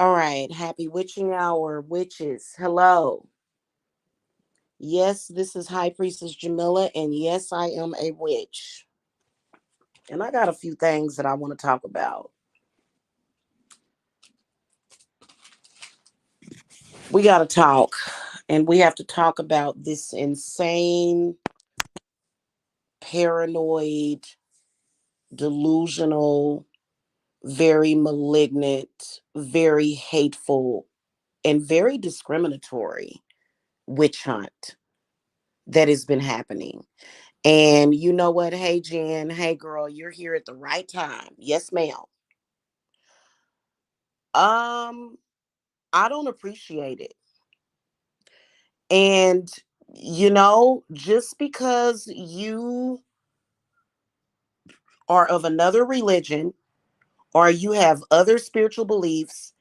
All right. Happy witching hour, witches. Hello. Yes, this is High Priestess Jamila, and yes, I am a witch. And I got a few things that I want to talk about. We got to talk, and we have to talk about this insane, paranoid, delusional, very malignant, very hateful, and very discriminatory witch hunt that has been happening. And you know what? Hey, Jen. Hey, girl, you're here at the right time. Yes, ma'am. Um, I don't appreciate it. And, just because you are of another religion or you have other spiritual beliefs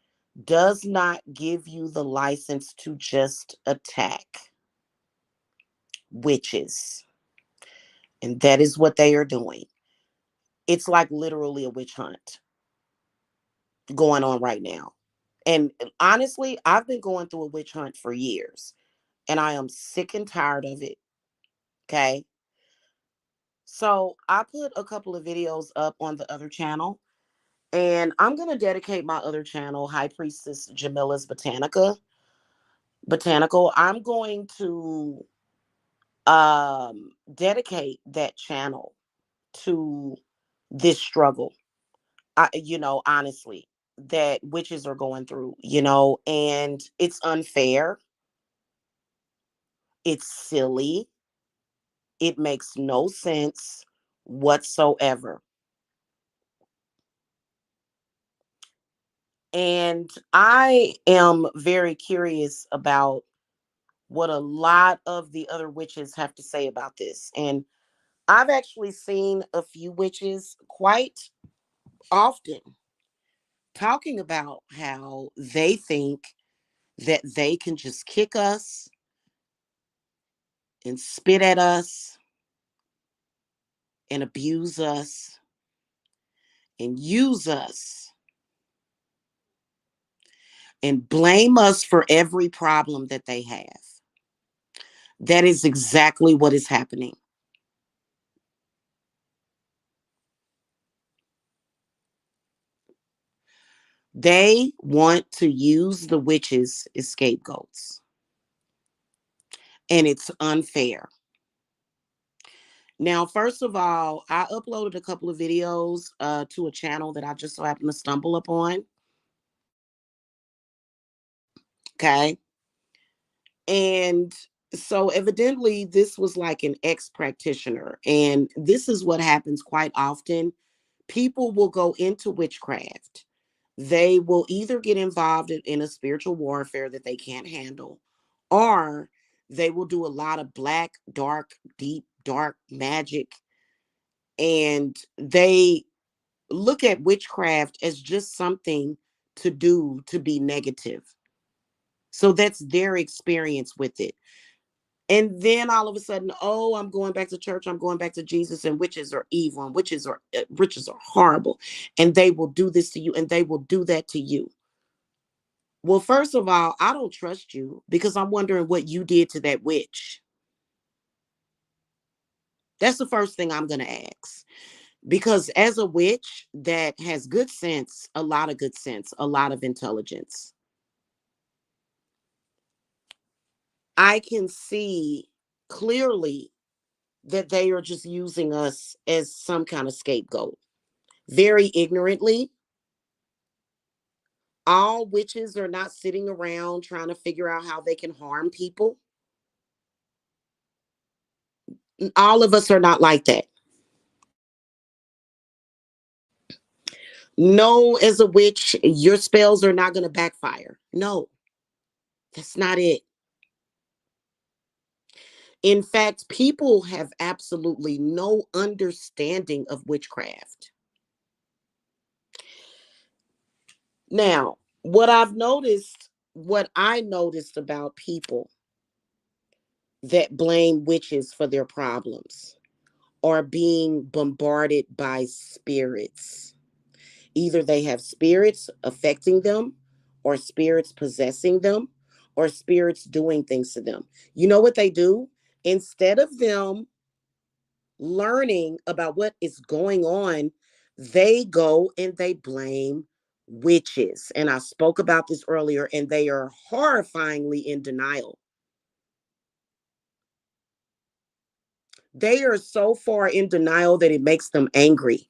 does not give you the license to just attack witches. And that is what they are doing. It's like literally a witch hunt going on right now. And honestly, I've been going through a witch hunt for years and I am sick and tired of it. Okay. So I put a couple of videos up on the other channel and I'm going to dedicate my other channel, High Priestess Jamila's Botanical. I'm going to dedicate that channel to this struggle. Honestly, that witches are going through, and it's unfair. It's silly. It makes no sense whatsoever. And I am very curious about what a lot of the other witches have to say about this. And I've actually seen a few witches quite often talking about how they think that they can just kick us and spit at us and abuse us and use us and blame us for every problem that they have. That is exactly what is happening. They want to use the witches as scapegoats, and it's unfair. Now, first of all, I uploaded a couple of videos to a channel that I just so happened to stumble upon. Okay. And so evidently this was like an ex-practitioner, and this is what happens quite often. People will go into witchcraft. They will either get involved in a spiritual warfare that they can't handle, or they will do a lot of black, dark, deep, dark magic, and they look at witchcraft as just something to do to be negative. So that's their experience with it. And then all of a sudden, oh, I'm going back to church. I'm going back to Jesus, and witches are evil, and witches are horrible, and they will do this to you, and they will do that to you. Well, first of all, I don't trust you because I'm wondering what you did to that witch. That's the first thing I'm going to ask. Because as a witch that has good sense, a lot of good sense, a lot of intelligence, I can see clearly that they are just using us as some kind of scapegoat. Very ignorantly. All witches are not sitting around trying to figure out how they can harm people. All of us are not like that. No, as a witch, your spells are not going to backfire. No, that's not it. In fact, people have absolutely no understanding of witchcraft. Now, what I noticed about people that blame witches for their problems are being bombarded by spirits. Either they have spirits affecting them, or spirits possessing them or spirits doing things to them. You know what they do? Instead of them learning about what is going on, they go and they blame witches. And I spoke about this earlier, and they are horrifyingly in denial. They are so far in denial that it makes them angry.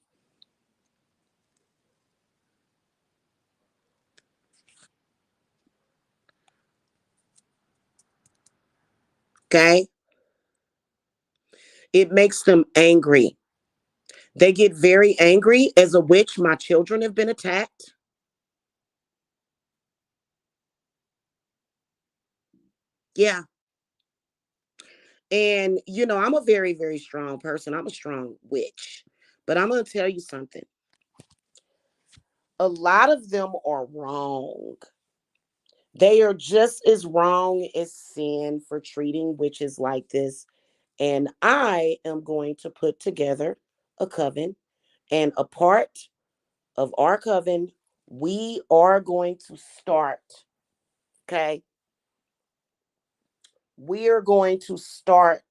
Okay? It makes them angry. They get very angry. As a witch, my children have been attacked. Yeah. And, I'm a very, very strong person. I'm a strong witch. But I'm going to tell you something. A lot of them are wrong. They are just as wrong as sin for treating witches like this. And I am going to put together a coven. And a part of our coven, we are going to start, okay? We are going to start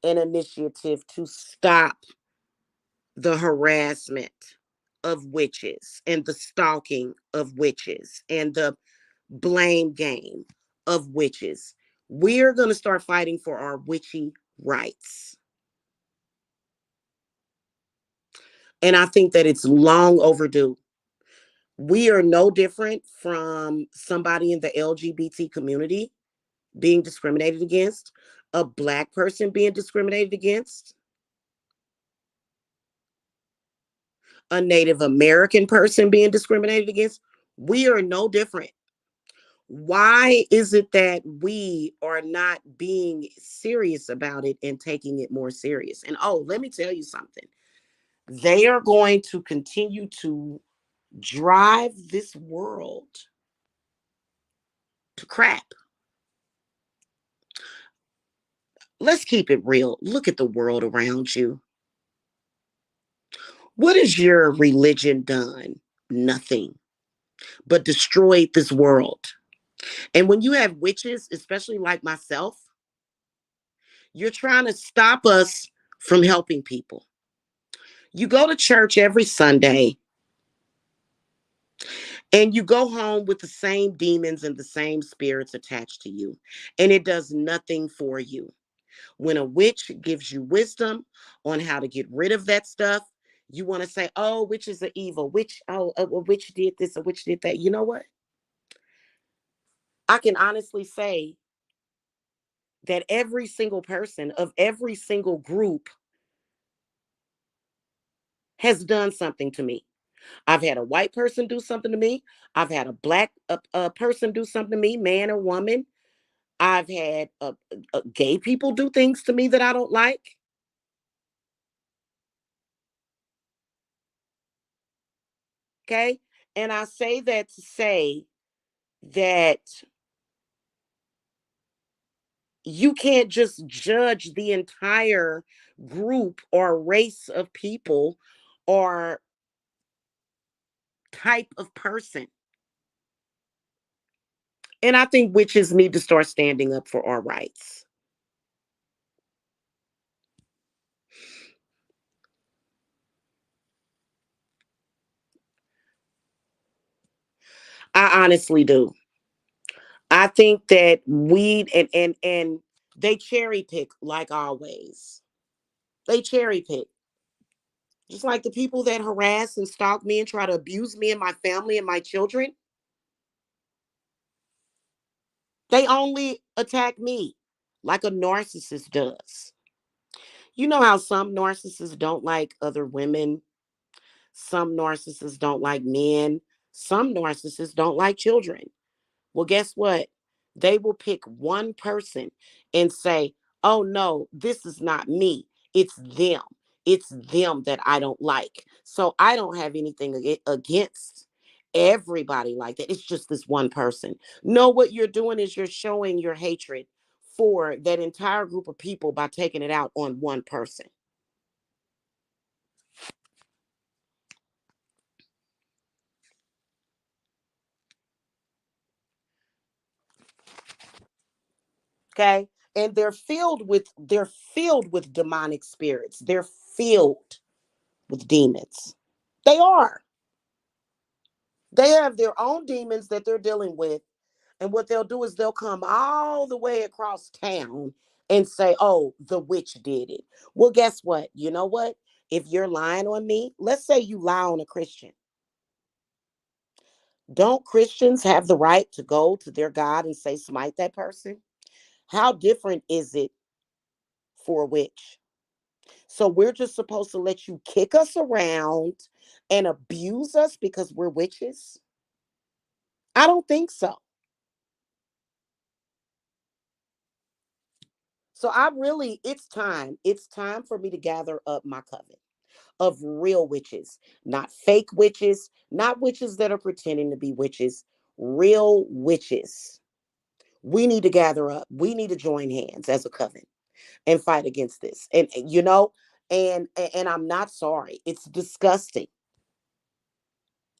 an initiative to stop the harassment of witches and the stalking of witches and the blame game of witches. We're going to start fighting for our witchy rights. And I think that it's long overdue. We are no different from somebody in the LGBT community being discriminated against, a Black person being discriminated against, a Native American person being discriminated against. We are no different. Why is it that we are not being serious about it and taking it more serious? And oh, let me tell you something. They are going to continue to drive this world to crap. Let's keep it real. Look at the world around you. What has your religion done? Nothing but destroyed this world. And when you have witches, especially like myself, you're trying to stop us from helping people. You go to church every Sunday and you go home with the same demons and the same spirits attached to you, and it does nothing for you. When a witch gives you wisdom on how to get rid of that stuff, you want to say, oh, witches are evil. A witch did this, a witch did that. You know what? I can honestly say that every single person of every single group has done something to me. I've had a white person do something to me. I've had a black person do something to me, man or woman. I've had gay people do things to me that I don't like. Okay. And I say that to say that you can't just judge the entire group or race of people or type of person. And I think witches need to start standing up for our rights. I honestly do. I think that we and they cherry pick like always. They cherry pick. Just like the people that harass and stalk me and try to abuse me and my family and my children, they only attack me like a narcissist does. You know how some narcissists don't like other women, some narcissists don't like men, some narcissists don't like children. Well, guess what? They will pick one person and say, oh no, this is not me. It's them. It's them that I don't like. So I don't have anything against everybody like that. It's just this one person. No, what you're doing is you're showing your hatred for that entire group of people by taking it out on one person. Okay. And they're filled with demonic spirits. They're filled with demons. They are. They have their own demons that they're dealing with. And what they'll do is they'll come all the way across town and say, oh, the witch did it. Well, guess what? You know what? If you're lying on me, let's say you lie on a Christian. Don't Christians have the right to go to their God and say, smite that person? How different is it for a witch? So we're just supposed to let you kick us around and abuse us because we're witches? I don't think so. So it's time. It's time for me to gather up my coven of real witches, not fake witches, not witches that are pretending to be witches, real witches. We need to gather up. We need to join hands as a coven and fight against this. And I'm not sorry. It's disgusting.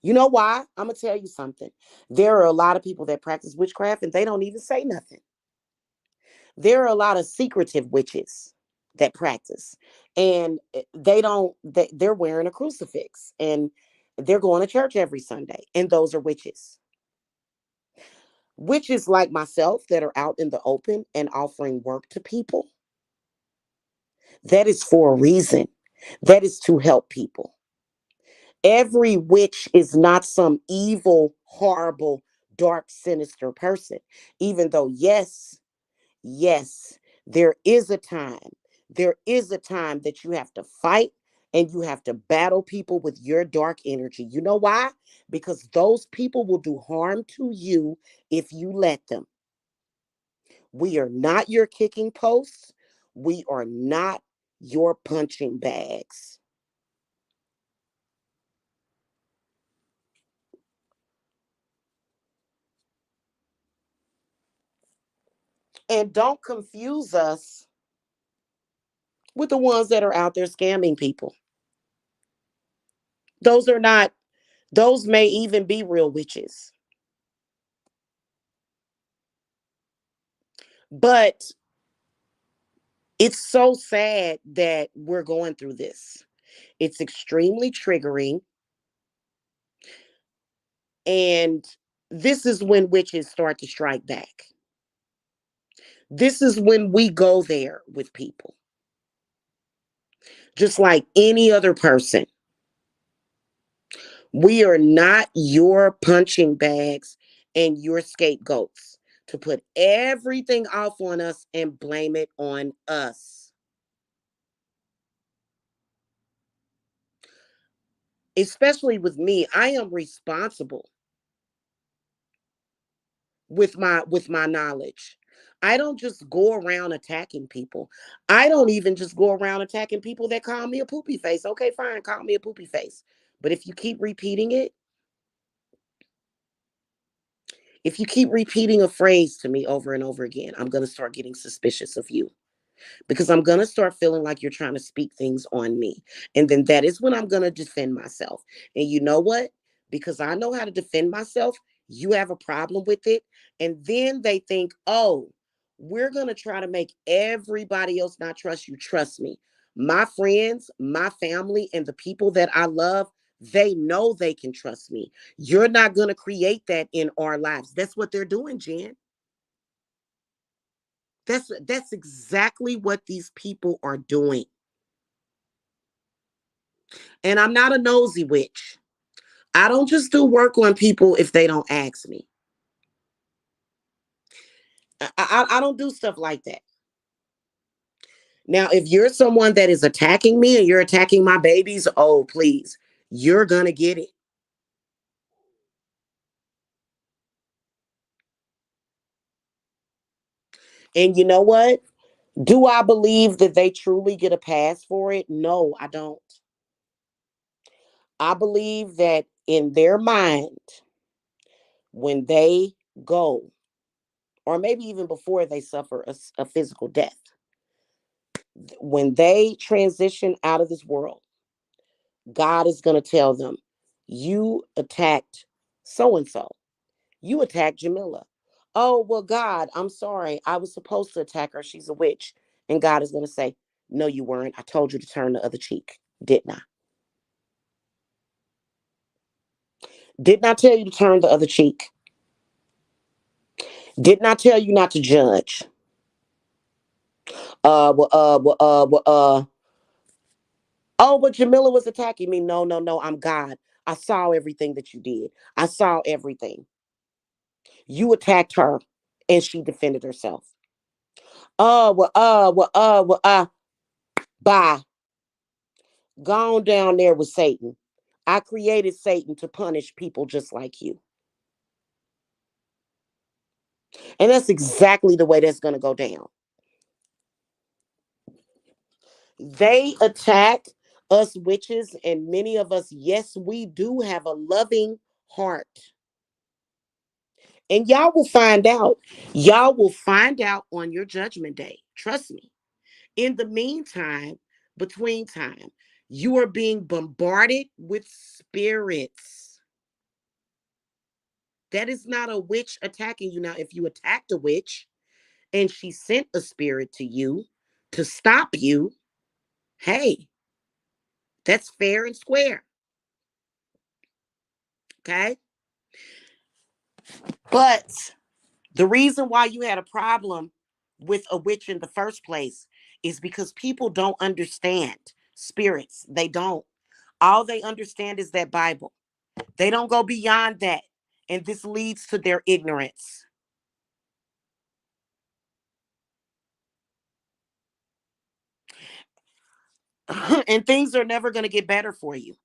You know why? I'm gonna tell you something. There are a lot of people that practice witchcraft and they don't even say nothing. There are a lot of secretive witches that practice, and they're wearing a crucifix and they're going to church every Sunday, and those are witches. Witches like myself that are out in the open and offering work to people, that is for a reason. That is to help people. Every witch is not some evil, horrible, dark, sinister person. Even though, yes, yes, there is a time. There is a time that you have to fight and you have to battle people with your dark energy. You know why? Because those people will do harm to you if you let them. We are not your kicking posts. We are not your punching bags. And don't confuse us with the ones that are out there scamming people. Those are not, those may even be real witches. But it's so sad that we're going through this. It's extremely triggering. And this is when witches start to strike back. This is when we go there with people, just like any other person. We are not your punching bags and your scapegoats to put everything off on us and blame it on us. Especially with me, I am responsible with my knowledge. I don't just go around attacking people. I don't even just go around attacking people that call me a poopy face. Okay, fine, call me a poopy face. But if you keep repeating a phrase to me over and over again, I'm going to start getting suspicious of you, because I'm going to start feeling like you're trying to speak things on me. And then that is when I'm going to defend myself. And you know what? Because I know how to defend myself, you have a problem with it. And then they think, oh, we're going to try to make everybody else not trust you. Trust me. My friends, my family, and the people that I love, they know they can trust me. You're not going to create that in our lives. That's what they're doing, Jen. That's exactly what these people are doing. And I'm not a nosy witch. I don't just do work on people if they don't ask me. I don't do stuff like that. Now, if you're someone that is attacking me and you're attacking my babies, oh, please, you're going to get it. And you know what? Do I believe that they truly get a pass for it? No, I don't. I believe that in their mind, when they go, or maybe even before they suffer a physical death, when they transition out of this world, God is going to tell them, you attacked so and so. You attacked Jamila. Oh, well, God, I'm sorry. I was supposed to attack her. She's a witch. And God is going to say, no, you weren't. I told you to turn the other cheek. Didn't I? Didn't I tell you to turn the other cheek? Didn't I tell you not to judge? Well, oh, but Jamila was attacking me. No, no, no. I'm God. I saw everything that you did. I saw everything. You attacked her and she defended herself. Bye. Gone down there with Satan. I created Satan to punish people just like you. And that's exactly the way that's going to go down. They attack us witches, and many of us, yes, we do have a loving heart. And y'all will find out. Y'all will find out on your judgment day. Trust me. In the meantime, between time, you are being bombarded with spirits. That is not a witch attacking you. Now, if you attacked a witch and she sent a spirit to you to stop you, hey, that's fair and square. Okay. But the reason why you had a problem with a witch in the first place is because people don't understand spirits. They don't. All they understand is that Bible. They don't go beyond that. And this leads to their ignorance. And things are never going to get better for you.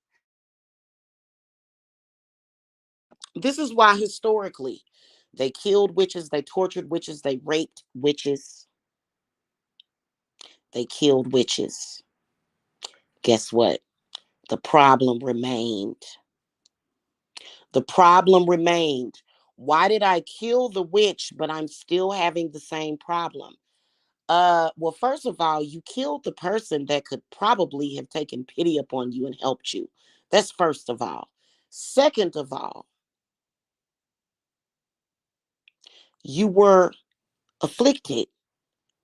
This is why historically they killed witches, they tortured witches, they raped witches, they killed witches. Guess what? The problem remained. The problem remained. Why did I kill the witch, but I'm still having the same problem? Well, first of all, you killed the person that could probably have taken pity upon you and helped you. That's first of all. Second of all, you were afflicted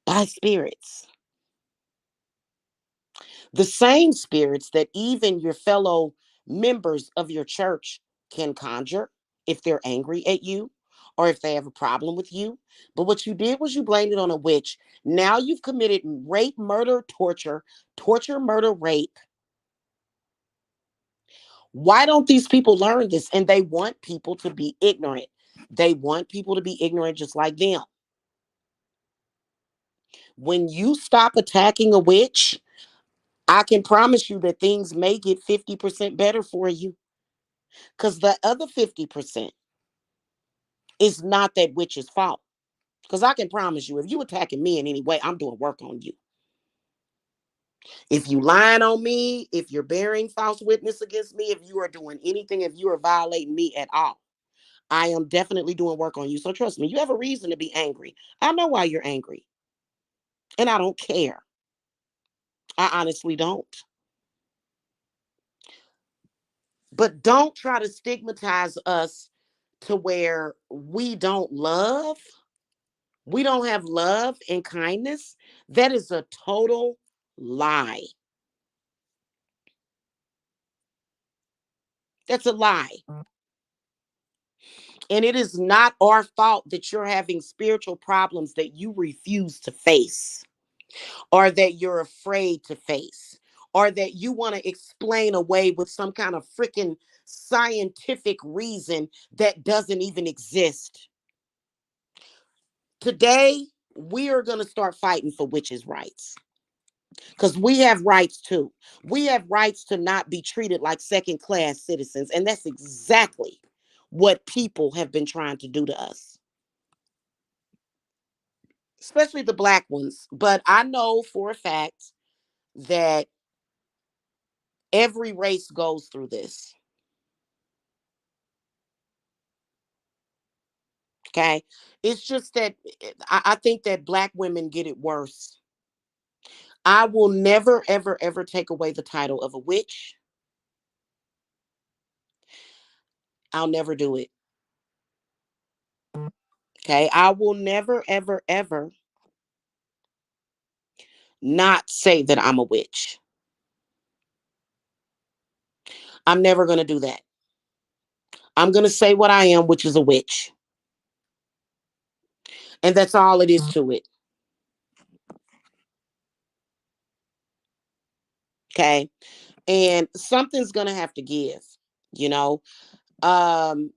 by spirits. The same spirits that even your fellow members of your church can conjure if they're angry at you or if they have a problem with you. But what you did was you blamed it on a witch. Now you've committed rape, murder, torture, murder, rape. Why don't these people learn this? And they want people to be ignorant. They want people to be ignorant just like them. When you stop attacking a witch, I can promise you that things may get 50% better for you. Because the other 50% is not that witch's fault. Because I can promise you, if you attacking me in any way, I'm doing work on you. If you lying on me, if you're bearing false witness against me, if you are doing anything, if you are violating me at all, I am definitely doing work on you. So trust me, you have a reason to be angry. I know why you're angry. And I don't care. I honestly don't. But don't try to stigmatize us to where we don't have love and kindness. That is a total lie. That's a lie. And it is not our fault that you're having spiritual problems that you refuse to face, or that you're afraid to face, or that you want to explain away with some kind of freaking scientific reason that doesn't even exist. Today, we are going to start fighting for witches' rights because we have rights too. We have rights to not be treated like second class citizens. And that's exactly what people have been trying to do to us, especially the black ones. But I know for a fact that every race goes through this. Okay. It's just that I think that black women get it worse. I will never, ever, ever take away the title of a witch. I'll never do it. Okay. I will never, ever, ever not say that I'm a witch. I'm never going to do that. I'm going to say what I am, which is a witch. And that's all it is to it. Okay. And something's going to have to give, you know. Um,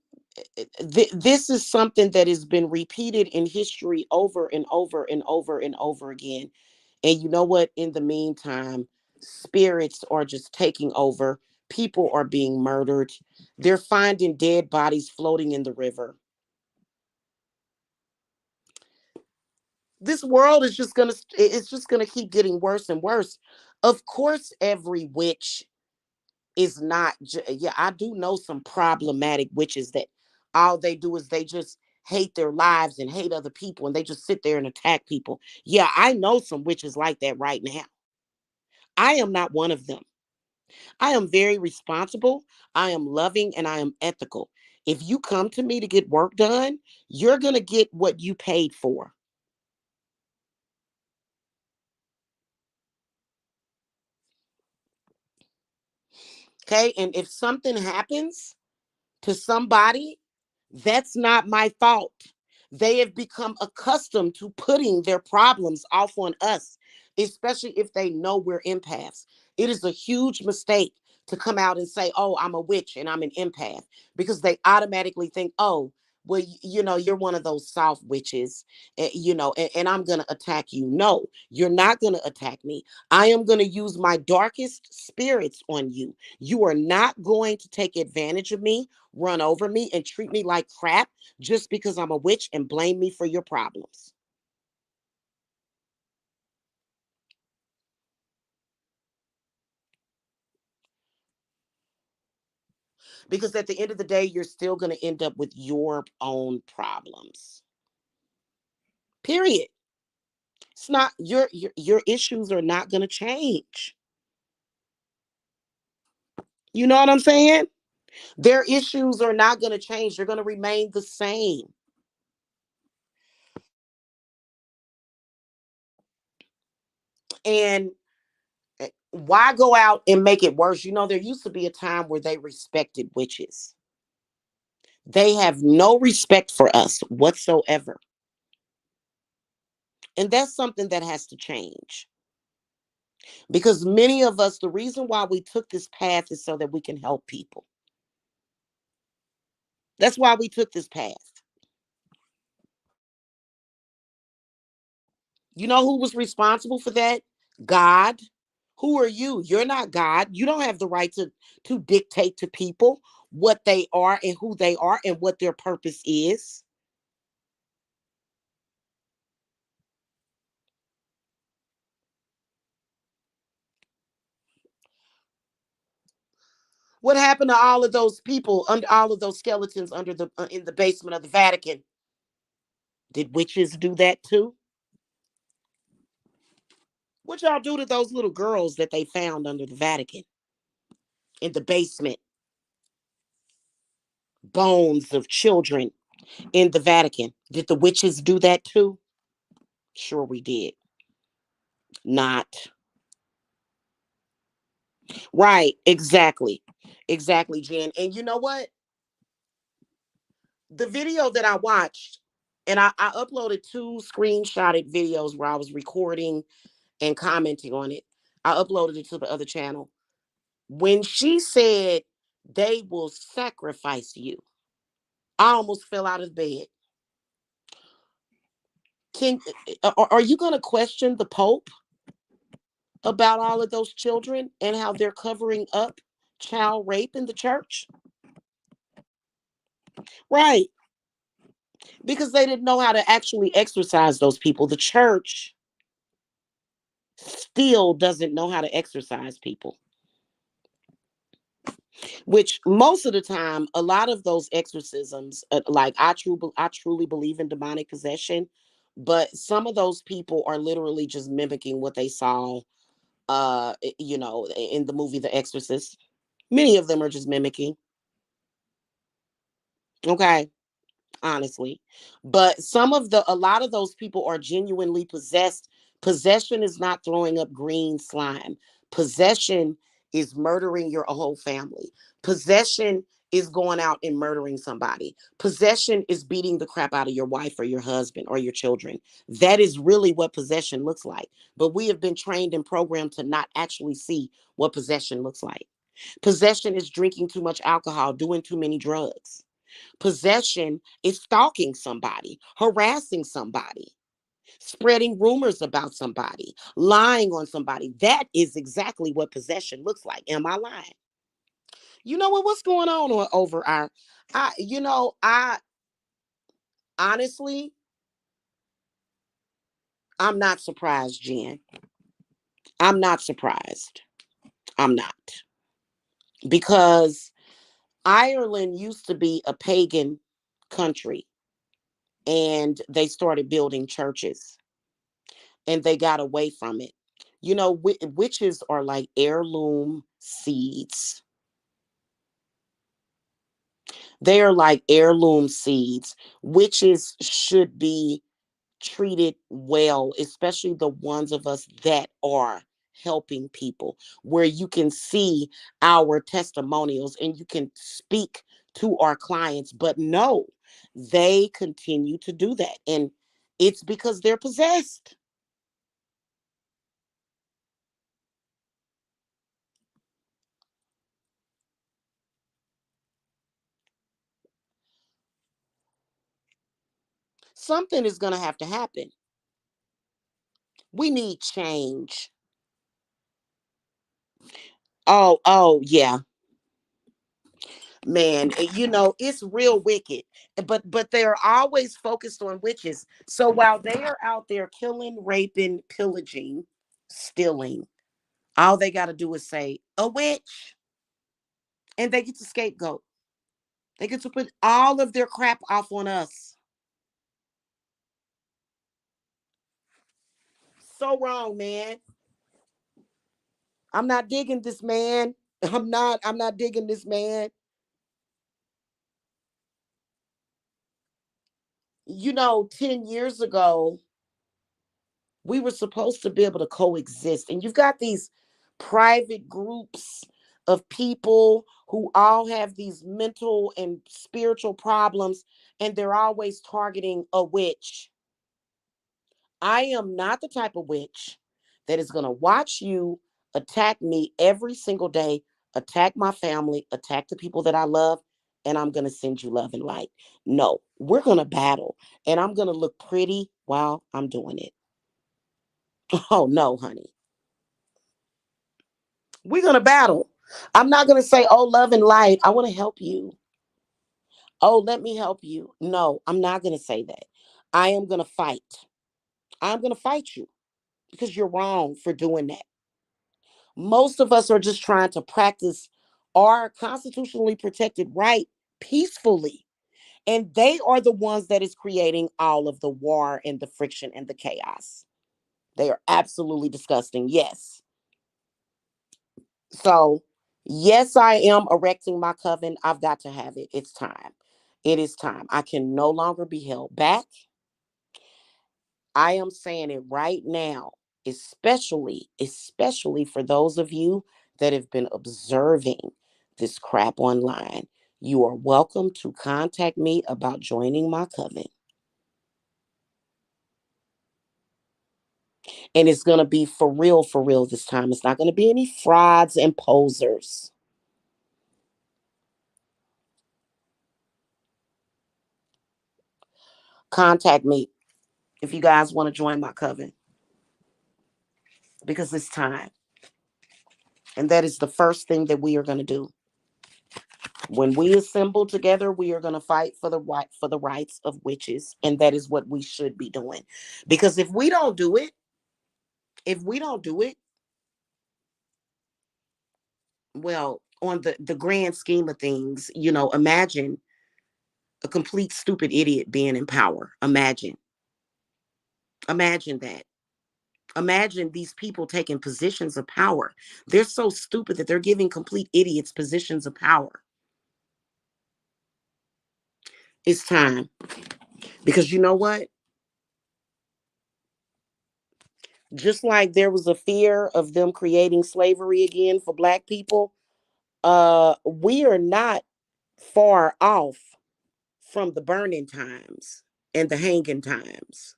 this is something that has been repeated in history over and over and over and over again. And you know what? In the meantime, spirits are just taking over. People are being murdered. They're finding dead bodies floating in the river. This world is just gonna it's just gonna keep getting worse and worse. Of course, every witch is not yeah, I do know some problematic witches that all they do is they just hate their lives and hate other people and they just sit there and attack people. Yeah, I know some witches like that right now. I am not one of them. I am very responsible, I am loving, and I am ethical. If you come to me to get work done, you're going to get what you paid for. Okay? And if something happens to somebody, that's not my fault. They have become accustomed to putting their problems off on us, especially if they know we're empaths. It is a huge mistake to come out and say, "Oh, I'm a witch and I'm an empath," because they automatically think, "Oh, well, you know, you're one of those soft witches, you know, and I'm going to attack you." No, you're not going to attack me. I am going to use my darkest spirits on you. You are not going to take advantage of me, run over me, and treat me like crap just because I'm a witch and blame me for your problems. Because at the end of the day, you're still going to end up with your own problems. Period. It's not your issues are not going to change. You know what I'm saying? Their issues are not going to change. They're going to remain the same. And why go out and make it worse? You know, there used to be a time where they respected witches. They have no respect for us whatsoever. And that's something that has to change. Because many of us, the reason why we took this path is so that we can help people. That's why we took this path. You know who was responsible for that? God. Who are you? You're not God. You don't have the right to dictate to people what they are and who they are and what their purpose is. What happened to all of those people under all of those skeletons under the in the basement of the Vatican? Did witches do that too? What y'all do to those little girls that they found under the Vatican in the basement? Bones of children in the Vatican. Did the witches do that too? Sure, we did. Not. Right. Exactly. Exactly, Jen. And you know what? The video that I watched, and I uploaded two screenshotted videos where I was recording and commenting on it. I uploaded it to the other channel. When she said they will sacrifice you, I almost fell out of bed. Can are you going to question the Pope about all of those children and how they're covering up child rape in the church? Right. Because they didn't know how to actually exercise those people. The church still doesn't know how to exercise people, which most of the time, a lot of those exorcisms, like I truly believe in demonic possession, but some of those people are literally just mimicking what they saw, you know, in the movie The Exorcist. Many of them are just mimicking. Okay. honestly. But a lot of those people are genuinely possessed. Possession is not throwing up green slime. Possession is murdering your whole family. Possession is going out and murdering somebody. Possession is beating the crap out of your wife or your husband or your children. That is really what possession looks like. But we have been trained and programmed to not actually see what possession looks like. Possession is drinking too much alcohol, doing too many drugs. Possession is stalking somebody, harassing somebody, spreading rumors about somebody, lying on somebody. That is exactly what possession looks like. Am I lying? You know what? What's going on over our? I honestly, I'm not surprised, Jen. I'm not surprised. I'm not, because Ireland used to be a pagan country, and they started building churches, and they got away from it. Witches are like heirloom seeds. They are like heirloom seeds. Witches should be treated well, especially the ones of us that are helping people, where you can see our testimonials and you can speak to our clients. But no, they continue to do that. And it's because they're possessed. Something is going to have to happen. We need change. Oh, yeah, man. It's real wicked. But they're always focused on witches. So while they are out there killing, raping, pillaging, stealing, all they got to do is say a witch, and they get to scapegoat. They get to put all of their crap off on us. So wrong, man. I'm not digging this, man. I'm not digging this, man. 10 years ago, we were supposed to be able to coexist. And you've got these private groups of people who all have these mental and spiritual problems, and they're always targeting a witch. I am not the type of witch that is going to watch you attack me every single day, attack my family, attack the people that I love, and I'm going to send you love and light. No, we're going to battle, and I'm going to look pretty while I'm doing it. Oh, no, honey. We're going to battle. I'm not going to say, oh, love and light, I want to help you. Oh, let me help you. No, I'm not going to say that. I am going to fight. I'm going to fight you because you're wrong for doing that. Most of us are just trying to practice our constitutionally protected right peacefully. And they are the ones that is creating all of the war and the friction and the chaos. They are absolutely disgusting. Yes. So, yes, I am erecting my coven. I've got to have it. It's time. It is time. I can no longer be held back. I am saying it right now, especially for those of you that have been observing this crap online. You are welcome to contact me about joining my coven. And it's going to be for real this time. It's not going to be any frauds and posers. Contact me if you guys want to join my coven, because it's time. And that is the first thing that we are going to do. When we assemble together, we are going to fight for the rights of witches, and that is what we should be doing. Because if we don't do it, well, on the grand scheme of things, imagine a complete stupid idiot being in power. Imagine that. Imagine these people taking positions of power. They're so stupid that they're giving complete idiots positions of power. It's time. Because you know what? Just like there was a fear of them creating slavery again for black people, we are not far off from the burning times and the hanging times.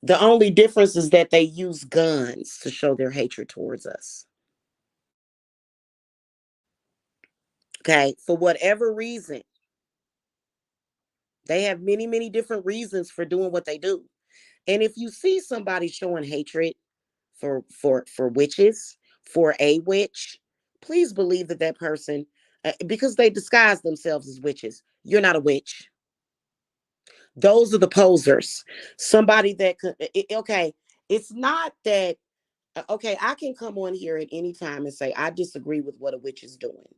The only difference is that they use guns to show their hatred towards us. Okay. For whatever reason, they have many, many different reasons for doing what they do. And if you see somebody showing hatred for witches, for a witch, please believe that that person, because they disguise themselves as witches, you're not a witch. Those are the posers. Somebody that could, okay, it's not that, okay, I can come on here at any time and say, I disagree with what a witch is doing.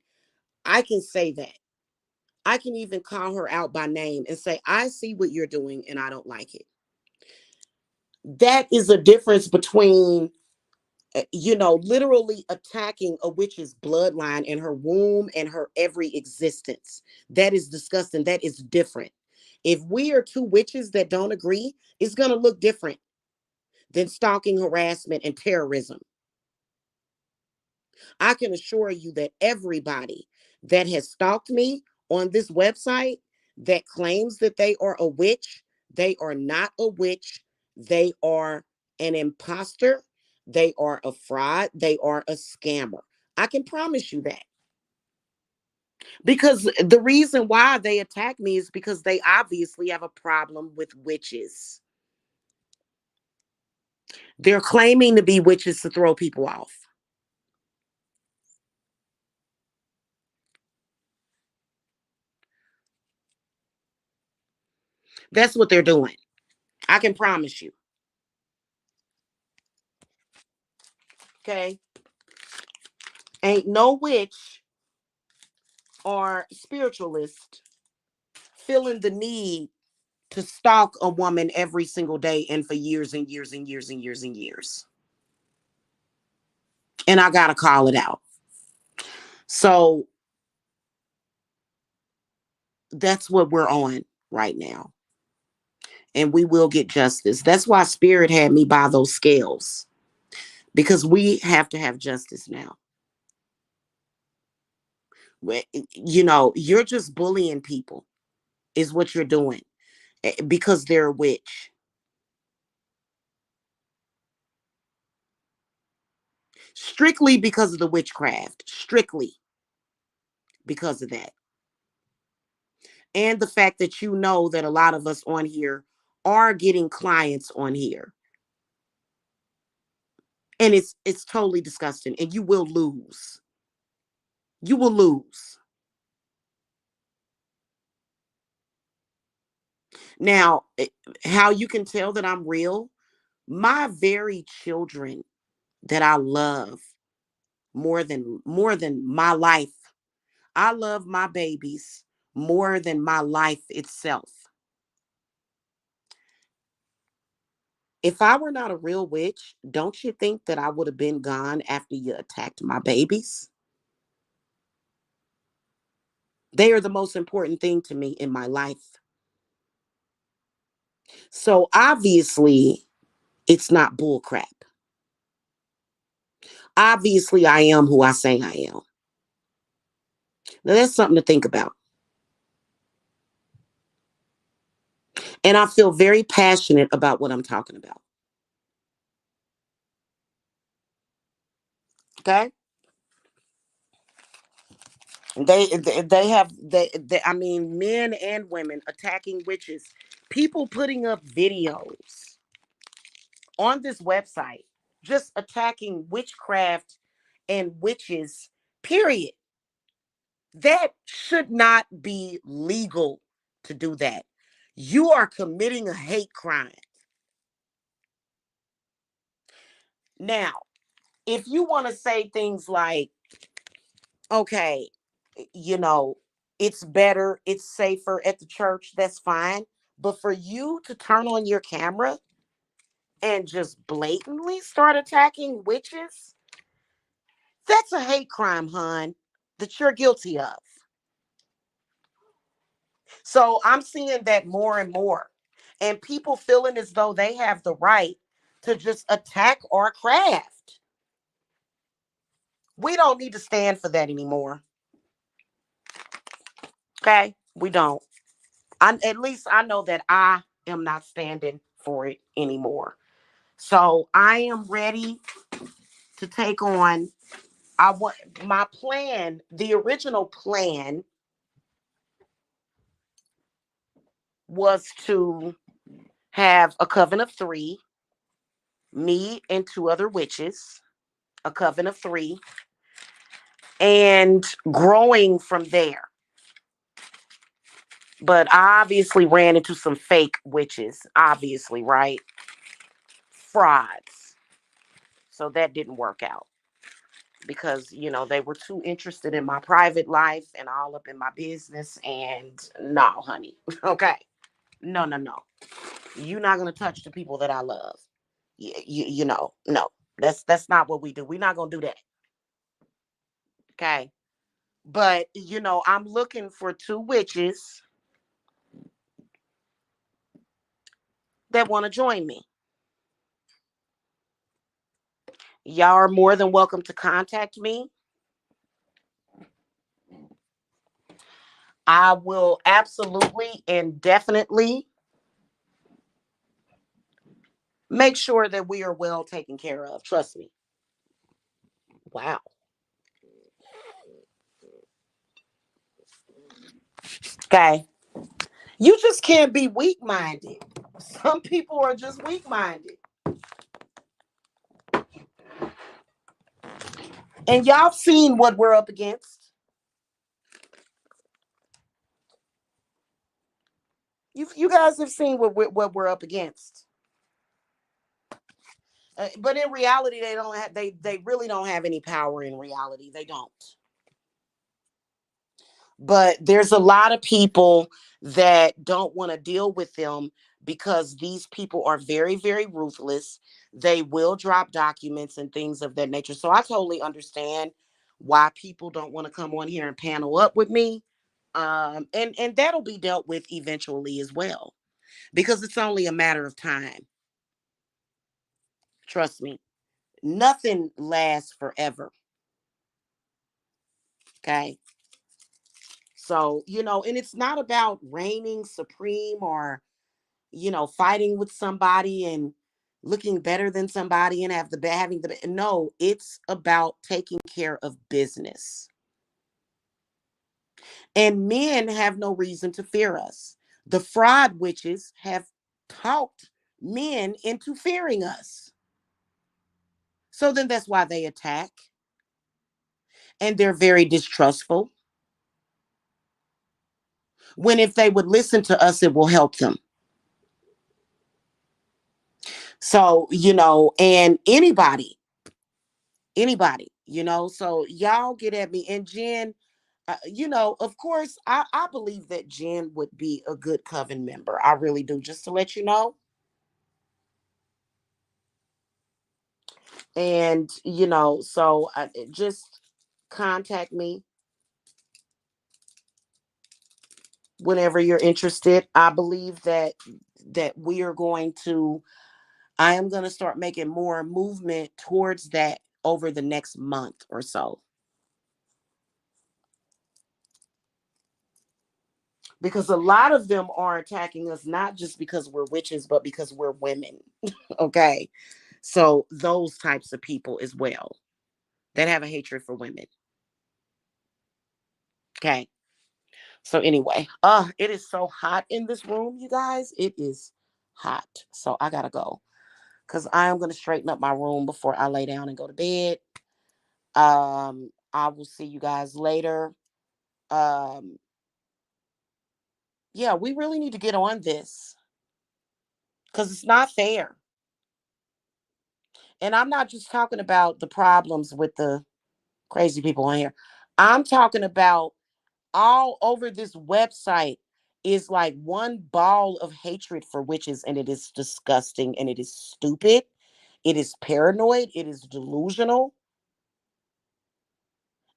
I can say that. I can even call her out by name and say, I see what you're doing and I don't like it. That is a difference between, literally attacking a witch's bloodline and her womb and her every existence. That is disgusting. That is different. If we are two witches that don't agree, it's going to look different than stalking, harassment, and terrorism. I can assure you that everybody that has stalked me on this website that claims that they are a witch, they are not a witch. They are an imposter. They are a fraud. They are a scammer. I can promise you that. Because the reason why they attack me is because they obviously have a problem with witches. They're claiming to be witches to throw people off. That's what they're doing. I can promise you. Okay. Ain't no witch or spiritualist feeling the need to stalk a woman every single day and for years and years and years and years and years. And I got to call it out. So that's what we're on right now. And we will get justice. That's why Spirit had me buy those scales, because we have to have justice now. You're just bullying people, is what you're doing, because they're a witch. Strictly because of the witchcraft. Strictly because of that. And the fact that you know that a lot of us on here are getting clients on here. And it's totally disgusting. And you will lose. You will lose. Now, how you can tell that I'm real, my very children that I love more than my life. I love my babies more than my life itself. If I were not a real witch, don't you think that I would have been gone after you attacked my babies? They are the most important thing to me in my life. So obviously, it's not bullcrap. Obviously, I am who I say I am. Now, that's something to think about. And I feel very passionate about what I'm talking about. Okay? They have I mean, men and women attacking witches, people putting up videos on this website just attacking witchcraft and witches, period. That should not be legal to do that. You are committing a hate crime. Now, if you want to say things like, okay, you know, it's better, it's safer at the church, that's fine. But for you to turn on your camera and just blatantly start attacking witches, that's a hate crime, hon. that you're guilty of. So I'm seeing that more and more. And people feeling as though they have the right to just attack our craft. We don't need to stand for that anymore. Okay? We don't. At least I know that I am not standing for it anymore. So I am ready to take on. I want my plan, the original plan was to have a coven of three, me and two other witches, a coven of three, and growing from there. But I obviously ran into some fake witches, obviously, right? Frauds. So that didn't work out because, they were too interested in my private life and all up in my business. And no, honey. Okay. No, no, no. You're not going to touch the people that I love. No. That's not what we do. We're not going to do that. Okay. But, I'm looking for two witches that want to join me. Y'all are more than welcome to contact me. I will absolutely and definitely make sure that we are well taken care of. Trust me. Wow. Okay. You just can't be weak minded. Some people are just weak minded. And y'all seen what we're up against. You guys have seen what we're up against. But in reality, they don't have they really don't have any power in reality. They don't. But there's a lot of people that don't want to deal with them because these people are very, very ruthless. They will drop documents and things of that nature. So I totally understand why people don't want to come on here and panel up with me. And that'll be dealt with eventually as well because it's only a matter of time. Trust me, nothing lasts forever. Okay. So, and it's not about reigning supreme or fighting with somebody and looking better than somebody and having the no, it's about taking care of business. And men have no reason to fear us. The fraud witches have talked men into fearing us. So then that's why they attack and they're very distrustful. When if they would listen to us, it will help them. So, and anybody, so y'all get at me. And Jen, of course, I believe that Jen would be a good coven member. I really do, just to let you know. And, so just contact me whenever you're interested. I believe that we are going to, I am going to start making more movement towards that over the next month or so. Because a lot of them are attacking us not just because we're witches, but because we're women. Okay. So those types of people as well that have a hatred for women. Okay. So anyway, it is so hot in this room, you guys. It is hot. So I gotta go. Because I am gonna straighten up my room before I lay down and go to bed. I will see you guys later. Um, yeah, we really need to get on this. Because it's not fair. And I'm not just talking about the problems with the crazy people on here. I'm talking about all over this website is like one ball of hatred for witches, and it is disgusting and it is stupid. It is paranoid, it is delusional,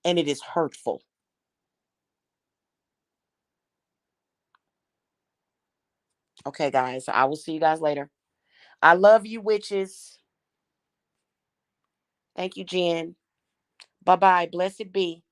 and it is hurtful. Okay, guys. I will see you guys later. I love you, witches. Thank you, Jen. Bye bye. Blessed be.